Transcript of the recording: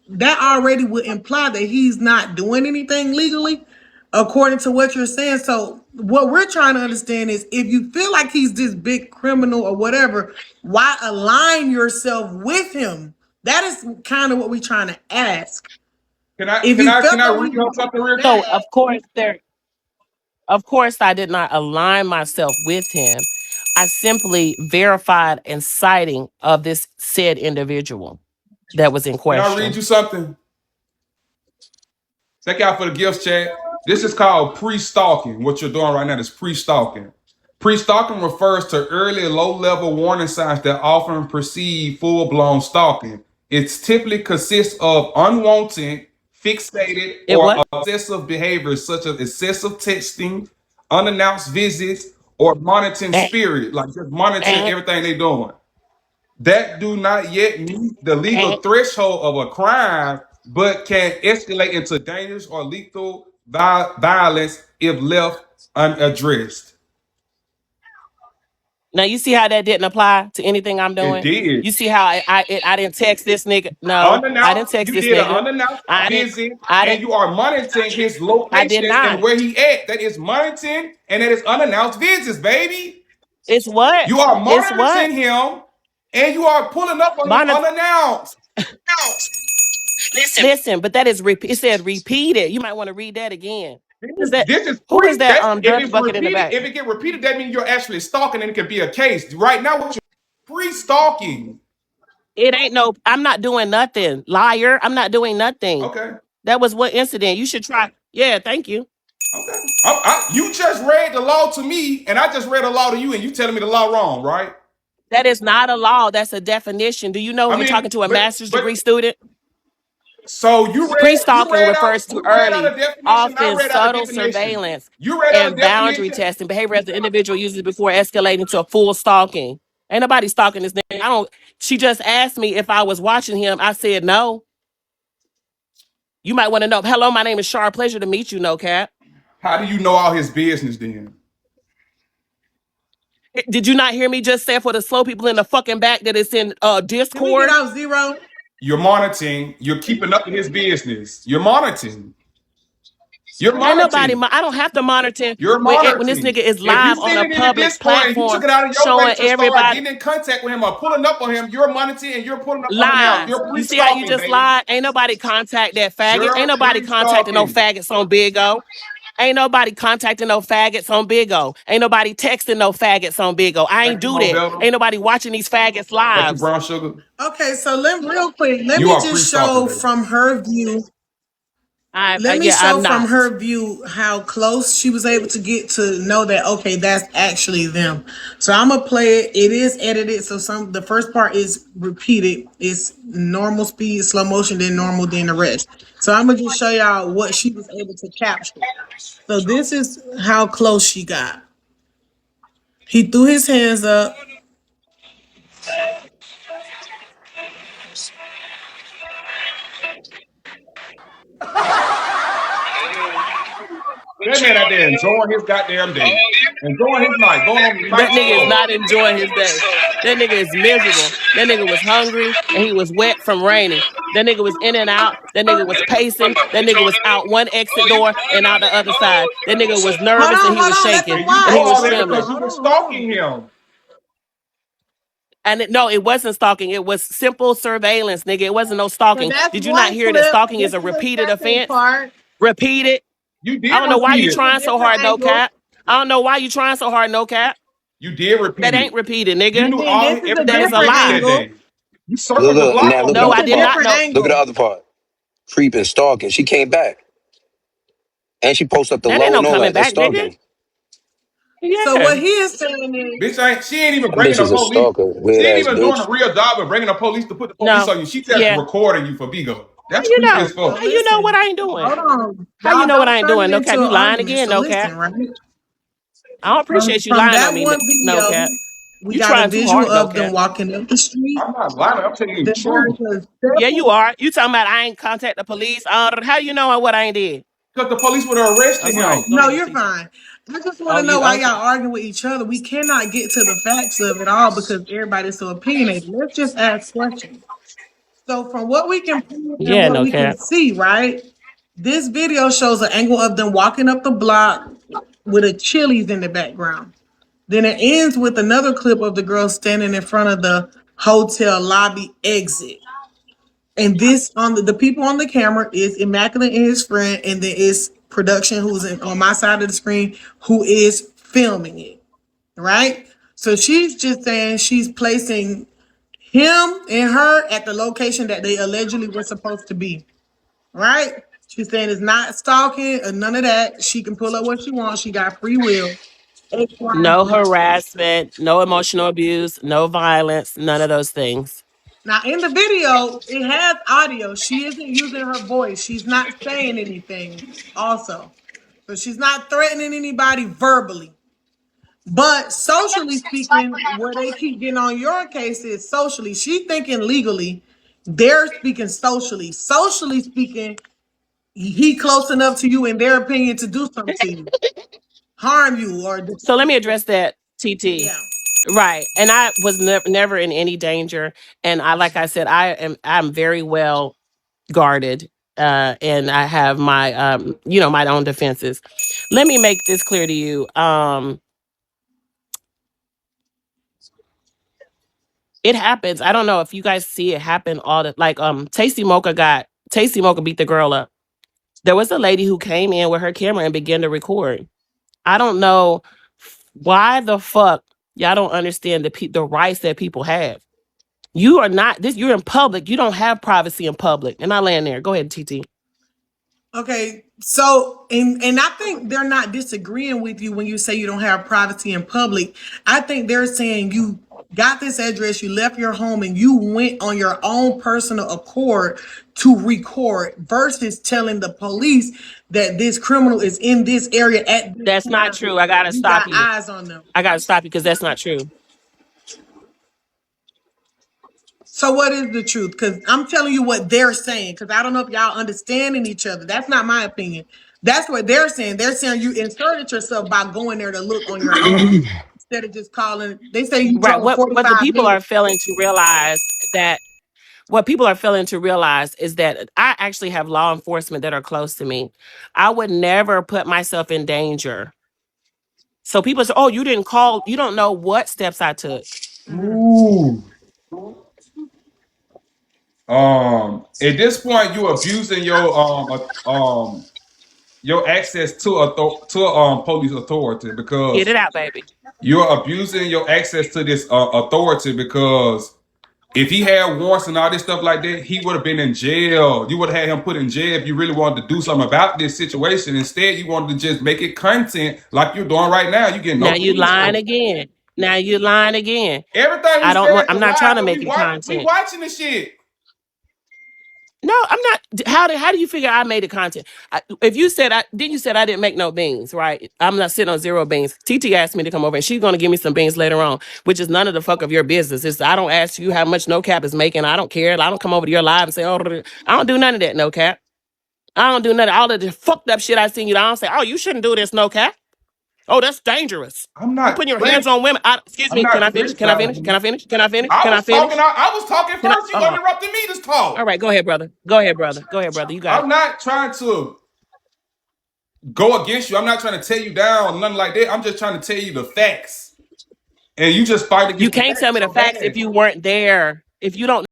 that already would imply that he's not doing anything legally, according to what you're saying. So what we're trying to understand is if you feel like he's this big criminal or whatever, why align yourself with him? That is kind of what we're trying to ask. Can I If can you I can felt I that read he y'all something real quick? So that, of course I did not align myself with him. I simply verified and citing of this said individual that was in Can I read question. you something? Thank y'all for the gifts, chat. This is called pre-stalking. What you're doing right now is pre-stalking. Pre-stalking refers to early low-level warning signs that often precede full-blown stalking. It typically consists of unwanted, fixated, It or what? obsessive behaviors such as excessive texting, unannounced visits, or monitoring Eh, spirit, like just monitoring eh, everything they're doing. That do not yet meet the legal eh. threshold of a crime, but can escalate into dangerous or lethal violence if left unaddressed. Now you see how that didn't apply to anything I'm It doing. did. You see how I didn't text this nigga. No, I didn't Unannounced, text you this did an nigga. unannounced I didn't. visit, I and didn't. you are monitoring his I did location and not. where he at. That is monitoring, and that is unannounced visits, baby. It's what? You are It's what? monitoring him, and you are pulling up on him Bonnet. unannounced. Listen, but that is it said repeated. You might want to read that again. Is that This is who is pre. that That's if dirty it's bucket in the repeated. back? If it get repeated, that means you're actually stalking, and it could be a case. Right now, what you're pre-stalking. It ain't no, I'm not doing nothing. Liar. I'm not doing nothing. Okay, That was what incident. You should try. Yeah, thank you. okay. You just read the law to me, and I just read the law to you, and you telling me the law wrong, right? That is not a law. That's a definition. Do you know I when you're mean, talking to a master's but degree student? so Pre-stalking refers to you read out early, a definition. I often read out a subtle definition. surveillance You read out a and boundary definition. testing behavior as the individual uses before escalating to a full stalking. Ain't nobody stalking this nigga. I don't. She just asked me if I was watching him. I said no. You might want to know. Hello, my name is Char. Pleasure to meet you. No cap. How do you know all his business then? Did you not hear me just say for the slow people in the fucking back that it's in can we get Discord? off zero? You're monitoring. You're keeping up with his business. You're monitoring. You're Ain't nobody. monitoring. I don't have to monitor You're when this monitoring. nigga is If you live on send a it in at public this point and you took platform it out of your way showing to start everybody. getting in contact with him or pulling up on him, you're monitoring and you're pulling up unannounced. Lies. You're You see how you pre-stalking, just baby. lied? Ain't nobody contact that faggot. Ain't You're nobody contacting no pre-stalking. faggots on bigo. Ain't nobody contacting no faggots on bigo. Ain't nobody texting no faggots on bigo. I ain't Thank you, do Mo that. Bella. Ain't nobody watching these faggots Thank you, lives. Brown Sugar. Okay, so real quick, let You me are just pre-stalking, show baby. from her view. Let me Yeah, show I'm from not. her view how close she was able to get to know that okay, that's actually them. So I'm gonna play it. It is edited, so the first part is repeated. It's normal speed, slow motion, then normal, then the rest. So I'm gonna just show y'all what she was able to capture. So this is how close she got. He threw his hands up. That man out there enjoying his goddamn day. Enjoying his night. Going on a night That nigga is stroll. not enjoying his day. That nigga is miserable. That nigga was hungry and he was wet from raining. That nigga was in and out. That nigga was pacing. That nigga was out one exit door and out the other side. That nigga was nervous and he Hold was on, let shaking them And you and know he watch. was all that Hold because trembling. on, you hold were on, hold stalking on. him. And no, it wasn't stalking. It was simple surveillance, nigga. It wasn't no So stalking. that's Did you not one hear that clip. stalking is This a is the repeated second offense? part. Repeated. You I did don't know why repeat you This is it. a trying so different hard, no angle. cap. I don't know why you trying so hard, no cap. You did That repeat it. ain't repeated, You nigga. knew And then all this is a That everything is a he different did lie. that angle. day. You Look, circled the look, block now on look at No, the him. It's I other a did part. not different know. Look at the angle. other part. Creeping, stalking. She came back and she posted up the That ain't low no and all coming that. That's back, nigga. stalking. So Yeah. what he is saying is, Bitch ain't even That bringing bitch the is a police. stalker, She weird ain't ass even doing a bitch. real job of bringing the police to put the police No. on you. She just Yeah. recording you for Bigo. How That's you creepy as know? so fuck. How you know what listen. I ain't doing? Hold on. How you Y'all know what I don't ain't turn doing? it No cap. into You an lying argument. again? So No cap. listen, right? I don't appreciate you From lying on that me. one No video, cap. we You got a trying too visual hard, no of them cap. walking up the street. I'm not lying. I'm telling you the Then truth. there's a Yeah, you separate. are. You talking about I ain't contact the police? How you know what I ain't did? Because the police would have I'm arrested sorry. him. Go No, ahead, you're Cecil. fine. I just want Oh, to know you why okay? y'all arguing with each other. We cannot get to the facts of it all because everybody's so opinionated. Let's just ask questions. So from what we can prove and Yeah, what no we can cap. see, right? This video shows an angle of them walking up the block with a Chili's in the background. Then it ends with another clip of the girl standing in front of the hotel lobby exit. And this on the people on the camera is Immaculate and his friend, and then it's production who's on my side of the screen who is filming it, right? So she's just saying she's placing him and her at the location that they allegedly were supposed to be, right? She's saying it's not stalking or none of that. She can pull up what she wants. She got free will. X, Y, and No Z. harassment, no emotional abuse, no violence, none of those things. Now, in the video, it has audio. She isn't using her voice. She's not saying anything, also. So she's not threatening anybody verbally. But socially speaking, where they keep getting on your case is socially. She's thinking legally. They're speaking socially. Socially speaking, he close enough to you, in their opinion, to do something to you, harm you, or So let me address that, TT. yeah. Right. And I was never in any danger. And like I said, I'm very well guarded. And I have my my own defenses. Let me make this clear to you. It happens. I don't know if you guys see it happen all the like Tasty Mocha beat the girl up. There was a lady who came in with her camera and began to record. I don't know why the fuck y'all don't understand the rights that people have. You are not this. You're in public. You don't have privacy in public. And I land there. Go ahead, TT. Okay, so and I think they're not disagreeing with you when you say you don't have privacy in public. I think they're saying you got this address, you left your home, and you went on your own personal accord to record versus telling the police that this criminal is in this area at this That's not time. true. I gotta You stop got you. eyes on them. I gotta stop you because that's not true. So what is the truth? Because I'm telling you what they're saying. Because I don't know if y'all understanding each other. That's not my opinion. That's what they're saying. They're saying you inserted yourself by going there to look on your own instead of just calling. They say you Right. drove What the 45 people are minutes. failing to realize that what people are failing to realize is that I actually have law enforcement that are close to me. I would never put myself in danger. So people say, "Oh, you didn't call. You don't know what steps I took." Ooh. At this point, you abusing your access to police authority Get because it out, baby. you're abusing your access to this authority because if he had warrants and all this stuff like that, he would have been in jail. You would have had him put in jail if you really wanted to do something about this situation. Instead, you wanted to just make it content like you're doing right now. You get Now no you police lying force. again. Now you lying again. Everything we I don't said want. is I'm a not lie, trying to but make it we content. watching the shit. No, I'm not. How do you figure I made the content? If you said you said I didn't make no beans, right? I'm not sitting on zero beans. TT asked me to come over, and she's gonna give me some beans later on, which is none of the fuck of your business. I don't ask you how much no cap is making. I don't care. I don't come over to your live and say, oh, I don't do none of that, no cap. I don't do none of all of the fucked up shit I seen you. I don't say, oh, you shouldn't do this, no cap. Oh, that's dangerous. I'm You not putting your hands criti- on women. Excuse I'm me. Can I not finish? Can I finish? Can I criticizing. finish? Can I finish? I Can I was talking. finish? I was talking Can I? first. You interrupted me to All talk. right, go ahead, brother. Go ahead, brother. Go ahead, brother. You got I'm it. not trying to go against you. I'm not trying to tear you down or nothing like that. I'm just trying to tell you the facts. And you just fight You against the can't tell facts me the so facts if bad. you weren't there. If you don't